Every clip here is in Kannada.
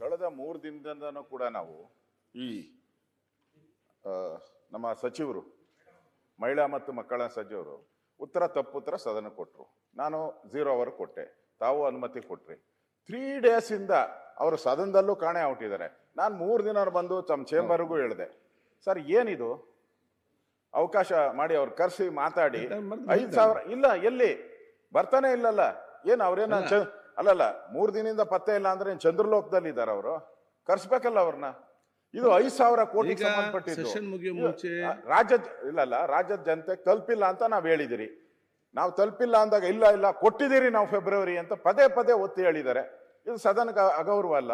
ಕಳೆದ 3 ದಿನದಿಂದನೂ ಕೂಡ ನಾವು ಈ ನಮ್ಮ ಸಚಿವರು ಮಹಿಳಾ ಮತ್ತು ಮಕ್ಕಳ ಸಚಿವರು ಉತ್ತರ ತಪ್ಪುತ್ತರ ಸದನ ಕೊಟ್ಟರು. ನಾನು 0 ಅವರ್ ಕೊಟ್ಟೆ, ತಾವು ಅನುಮತಿ ಕೊಟ್ರಿ. 3 days ಇಂದ ಅವರು ಸದನದಲ್ಲೂ ಕಾಣೆ ಔಟಿದ್ದಾರೆ. ನಾನು 3 ದಿನ ಬಂದು ತಮ್ಮ ಚೇಂಬರ್ಗೂ ಹೇಳಿದೆ, ಸರ್ ಏನಿದು ಅವಕಾಶ ಮಾಡಿ ಅವ್ರು ಕರೆಸಿ ಮಾತಾಡಿ 5,000 ಇಲ್ಲ ಎಲ್ಲಿ ಬರ್ತಾನೆ ಇಲ್ಲಲ್ಲ, ಏನು ಅವ್ರೇನ ಅಲ್ಲಲ್ಲ 3 ದಿನದಿಂದ ಪತ್ತೆ ಇಲ್ಲ ಅಂದ್ರೆ ಚಂದ್ರಲೋಕದಲ್ಲಿ ಇದ್ದಾರೆ ಅವರು, ಕರ್ಸ್ಬೇಕಲ್ಲ ಅವ್ರನ್ನ. ಇದು 5,000 ಕೋಟಿಗೆ ಸಂಬಂಧಪಟ್ಟಿದ್ದು. ರಾಜ್ಯದ ಜನತೆ ತಲುಪಿಲ್ಲ ಅಂತ ನಾವ್ ಹೇಳಿದಿರಿ. ನಾವು ತಲುಪಿಲ್ಲ ಅಂದಾಗ ಇಲ್ಲ ಕೊಟ್ಟಿದ್ದೀರಿ ನಾವು ಫೆಬ್ರವರಿ ಅಂತ ಪದೇ ಪದೇ ಒತ್ತಿ ಹೇಳಿದ್ದಾರೆ. ಇದು ಸದನಕ್ಕೆ ಅಗೌರವ ಅಲ್ಲ?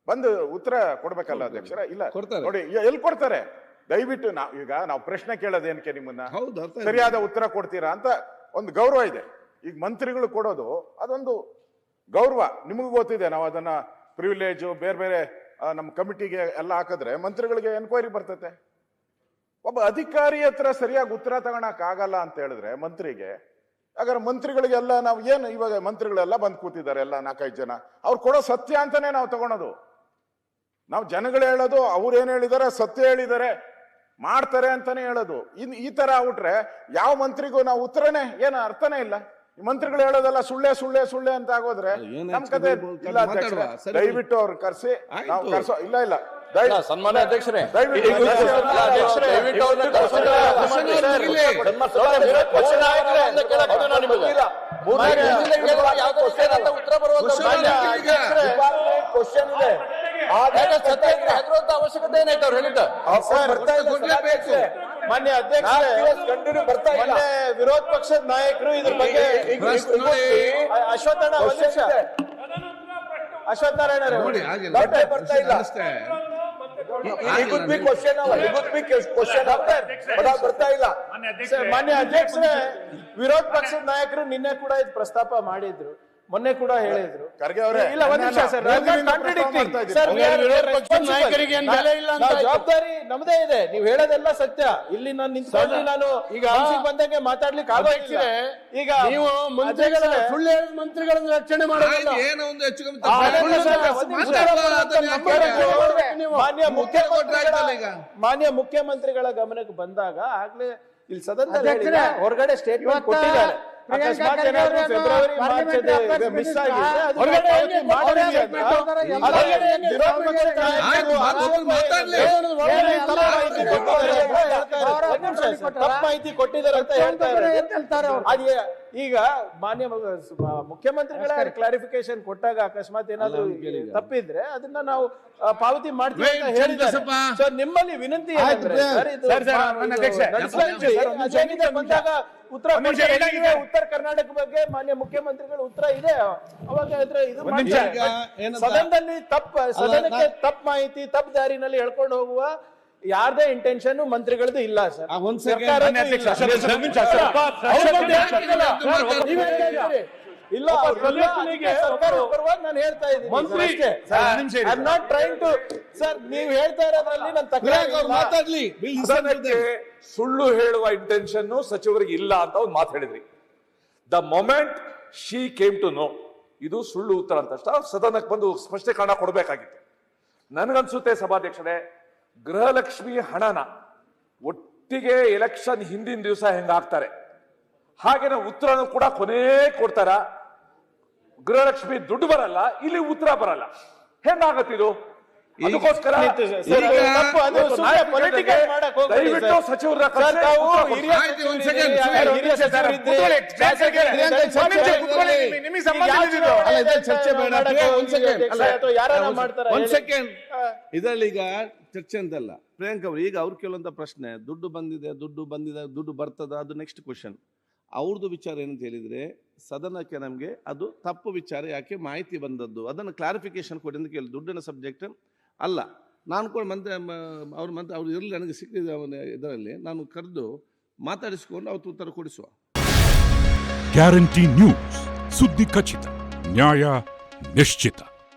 ಬಂದು ಉತ್ತರ ಕೊಡ್ಬೇಕಲ್ಲ ಅಧ್ಯಕ್ಷರ? ಇಲ್ಲ ನೋಡಿ ಎಲ್ಲಿ ಕೊಡ್ತಾರೆ? ದಯವಿಟ್ಟು ನಾವು ಪ್ರಶ್ನೆ ಕೇಳೋದೇನಕ್ಕೆ ನಿಮ್ಮನ್ನ, ಸರಿಯಾದ ಉತ್ತರ ಕೊಡ್ತೀರಾ ಅಂತ ಒಂದು ಗೌರವ ಇದೆ. ಈಗ ಮಂತ್ರಿಗಳು ಕೊಡೋದು ಅದೊಂದು ಗೌರವ, ನಿಮಗೂ ಗೊತ್ತಿದೆ. ನಾವು ಅದನ್ನ ಪ್ರಿವಿಲೇಜು ಬೇರೆ ಬೇರೆ ನಮ್ಮ ಕಮಿಟಿಗೆ ಎಲ್ಲ ಹಾಕಿದ್ರೆ ಮಂತ್ರಿಗಳಿಗೆ ಎನ್ಕ್ವೈರಿ ಬರ್ತತೆ. ಒಬ್ಬ ಅಧಿಕಾರಿ ಹತ್ರ ಸರಿಯಾಗಿ ಉತ್ತರ ತಗೊಳಕ್ ಆಗಲ್ಲ ಅಂತ ಹೇಳಿದ್ರೆ ಮಂತ್ರಿಗೆ, ಹಾಗಾದ್ರೆ ಮಂತ್ರಿಗಳಿಗೆಲ್ಲ ನಾವು ಏನು ಇವಾಗ ಮಂತ್ರಿಗಳೆಲ್ಲ ಬಂದು ಕೂತಿದ್ದಾರೆ, ಎಲ್ಲ 4-5 ಜನ, ಅವ್ರು ಕೊಡೋ ಸತ್ಯ ಅಂತಾನೆ ನಾವು ತಗೊಳೋದು. ನಾವು ಜನಗಳು ಹೇಳೋದು ಅವ್ರು ಏನ್ ಹೇಳಿದಾರೆ ಸತ್ಯ ಹೇಳಿದ್ದಾರೆ ಮಾಡ್ತಾರೆ ಅಂತಾನೆ ಹೇಳೋದು. ಈ ತರ ಆಗ್ಬಿಟ್ರೆ ಯಾವ ಮಂತ್ರಿಗೂ ನಾವು ಉತ್ತರನೇ ಏನು ಅರ್ಥನೇ ಇಲ್ಲ. ಮಂತ್ರಿಗಳು ಹೇಳೋದಲ್ಲ ಸುಳ್ಳೆ ಸುಳ್ಳೆ ಸುಳ್ಳೆ ಅಂತ ಆಗೋದ್ರೆ ನಮ್ ಕತೆ ಇಲ್ಲ ಅಧ್ಯಕ್ಷರೇ. ದಯವಿಟ್ಟು ಅವ್ರು ಕರ್ಸಿ ನಾವು ಕರ್ಸೋ ಇಲ್ಲ ಸನ್ಮಾನ್ಯ ಅಧ್ಯಕ್ಷರೇ ಅವಶ್ಯಕತೆ ಏನಾಯ್ತು ಅವ್ರು ಹೇಳಿದ್ದ ಮಾನ್ಯ ಅಧ್ಯಕ್ಷರೇ ವಿರೋಧ ಪಕ್ಷದ ನಾಯಕರು ಇದ್ರ ಬಗ್ಗೆ ಅಶ್ವತ್ಥನಾರಾಯಣ ಬರ್ತಾ ಇಲ್ಲ. ಬರ್ತಾ ಇಲ್ಲ. ಮಾನ್ಯ ಅಧ್ಯಕ್ಷರೇ ವಿರೋಧ ಪಕ್ಷದ ನಾಯಕರು ನಿನ್ನೆ ಕೂಡ ಇದು ಪ್ರಸ್ತಾಪ ಮಾಡಿದ್ರು, ಮೊನ್ನೆ ಕೂಡ ಹೇಳಿದ್ರು. ಇಲ್ಲ ಒಂದ್ ನಿಮಿಷ ಸರ್, ಜವಾಬ್ದಾರಿ ನಮ್ದೇ ಇದೆ. ನೀವು ಹೇಳೋದೆಲ್ಲ ಸತ್ಯ. ಇಲ್ಲಿ ನಾನು ನಿಂತ್ಕೊಂಡು ನಾನು ಈಗ ಬಂದಂಗೆ ಮಾತಾಡ್ಲಿಕ್ಕೆ ಆಗೋದಿಲ್ಲ. ಈಗ ನೀವು ಮಂತ್ರಿಗಳನ್ನು ರಕ್ಷಣೆ ಮಾಡೋದಿಲ್ಲ. ಮಾನ್ಯ ಮುಖ್ಯಮಂತ್ರಿಗಳ ಗಮನಕ್ಕೆ ಬಂದಾಗ ಆಗ್ಲೇ ಇಲ್ಲಿ ಸದನದಲ್ಲಿ ಹೊರಗಡೆ ಸ್ಟೇಟ್ಮೆಂಟ್ ಕೊಟ್ಟಿದ್ದಾರೆ. ಅಕಸ್ಮಾತ್ ಏನಾದ್ರು ಫೆಬ್ರವರಿ ಮಾರ್ಚ್ ಮಿಸ್ ಮಾಹಿತಿ ಕೊಟ್ಟಿದ್ದಾರೆ ಅಂತ ಹೇಳ್ತಾರೆ. ಈಗ ಮಾನ್ಯ ಮುಖ್ಯಮಂತ್ರಿಗಳ ಕ್ಲಾರಿಫಿಕೇಶನ್ ಕೊಟ್ಟಾಗ ಅಕಸ್ಮಾತ್ ಏನಾದ್ರು ತಪ್ಪಿದ್ರೆ ಅದನ್ನ ನಾವು ಪಾವತಿ ಮಾಡ್ತೀವಿ ಅಂತ ಹೇಳಿದ್ದಾರೆ. ಸೊ ನಿಮ್ಮಲ್ಲಿ ವಿನಂತಿ ಬಂದಾಗ ಉತ್ತರ ಕರ್ನಾಟಕ ಬಗ್ಗೆ ಮಾನ್ಯ ಮುಖ್ಯಮಂತ್ರಿಗಳ ಉತ್ತರ ಇದೆ. ಅವಾಗ ಇದು ಸದನದಲ್ಲಿ ಸದನಕ್ಕೆ ತಪ್ಪು ಮಾಹಿತಿ ತಪ್ಪು ದಾರಿನಲ್ಲಿ ಹೇಳ್ಕೊಂಡು ಹೋಗುವ ಯಾರದೇ ಇಂಟೆನ್ಷನ್ ಮಂತ್ರಿಗಳದ್ದು ಇಲ್ಲ ಸರ್. ಇಲ್ಲ ನಾನು ಹೇಳ್ತಾ ಇದ್ದೀನಿ ಸರ್, ನೀವು ಹೇಳ್ತಾ ಇರೋದ್ರಲ್ಲಿ ನನ್ನ ಮಾತಾಡ್ಲಿ. ಸುಳ್ಳು ಹೇಳುವ ಇಂಟೆನ್ಷನ್ ಸಚಿವರಿಗೆ ಇಲ್ಲ ಅಂತ ಒಂದು ಮಾತು ಹೇಳಿದ್ರಿ. The moment she came to know ಇದು ಸುಳ್ಳು ಉತ್ತರ ಅಂತ ಸದನಕ್ಕೆ ಬಂದು ಸ್ಪಷ್ಟೀಕರಣ ಕೊಡಬೇಕಾಗಿತ್ತು. ನನಗನ್ಸುತ್ತೆ ಸಭಾಧ್ಯಕ್ಷರೇ, ಗೃಹಲಕ್ಷ್ಮಿ ಹಣನ ಒಟ್ಟಿಗೆ ಎಲೆಕ್ಷನ್ ಹಿಂದಿನ ದಿವಸ ಹೆಂಗಾಗ್ತಾರೆ ಹಾಗೇನೆ ಉತ್ತರನು ಕೂಡ ಕೊನೆ ಕೊಡ್ತಾರ. ಗೃಹಲಕ್ಷ್ಮಿ ದುಡ್ಡು ಬರಲ್ಲ, ಇಲ್ಲಿ ಉತ್ತರ ಬರಲ್ಲ, ಹೆಂಗಾಗತ್ತಿದು? ಅದಕ್ಕೋಸ್ಕರ ದಯವಿಟ್ಟು ಸಚಿವರ ಇದರಲ್ಲಿ ಈಗ ಚರ್ಚೆ ಅಂತಲ್ಲ ಪ್ರಿಯಾಂಕ್ ಅವರು. ಈಗ ಅವ್ರು ಕೇಳುವಂತ ಪ್ರಶ್ನೆ ದುಡ್ಡು ಬಂದಿದೆ ದುಡ್ಡು ಬರ್ತದ, ಅದು ನೆಕ್ಸ್ಟ್ ಕ್ವಶನ್. ಅವ್ರದ್ದು ವಿಚಾರ ಏನಂತ ಹೇಳಿದ್ರೆ ಸದನಕ್ಕೆ ನಮಗೆ ಅದು ತಪ್ಪು ವಿಚಾರ, ಯಾಕೆ ಮಾಹಿತಿ ಬಂದದ್ದು ಅದನ್ನು ಕ್ಲಾರಿಫಿಕೇಶನ್ ಕೊಡಿ ಅಂತ ಕೇಳಿ. ದುಡ್ಡಿನ ಸಬ್ಜೆಕ್ಟ್ ಅಲ್ಲ. ನಾನು ಕೂಡ ಅವ್ರು ಇರಲಿ, ನನಗೆ ಸಿಕ್ಕಿದ ಇದರಲ್ಲಿ ನಾನು ಕರೆದು ಮಾತಾಡಿಸಿಕೊಂಡು ಅವತ್ತು ಉತ್ತರ ಕೊಡಿಸುವ. ಗ್ಯಾರಂಟಿ ನ್ಯೂಸ್, ಸುದ್ದಿ ಖಚಿತ, ನ್ಯಾಯ ನಿಶ್ಚಿತ.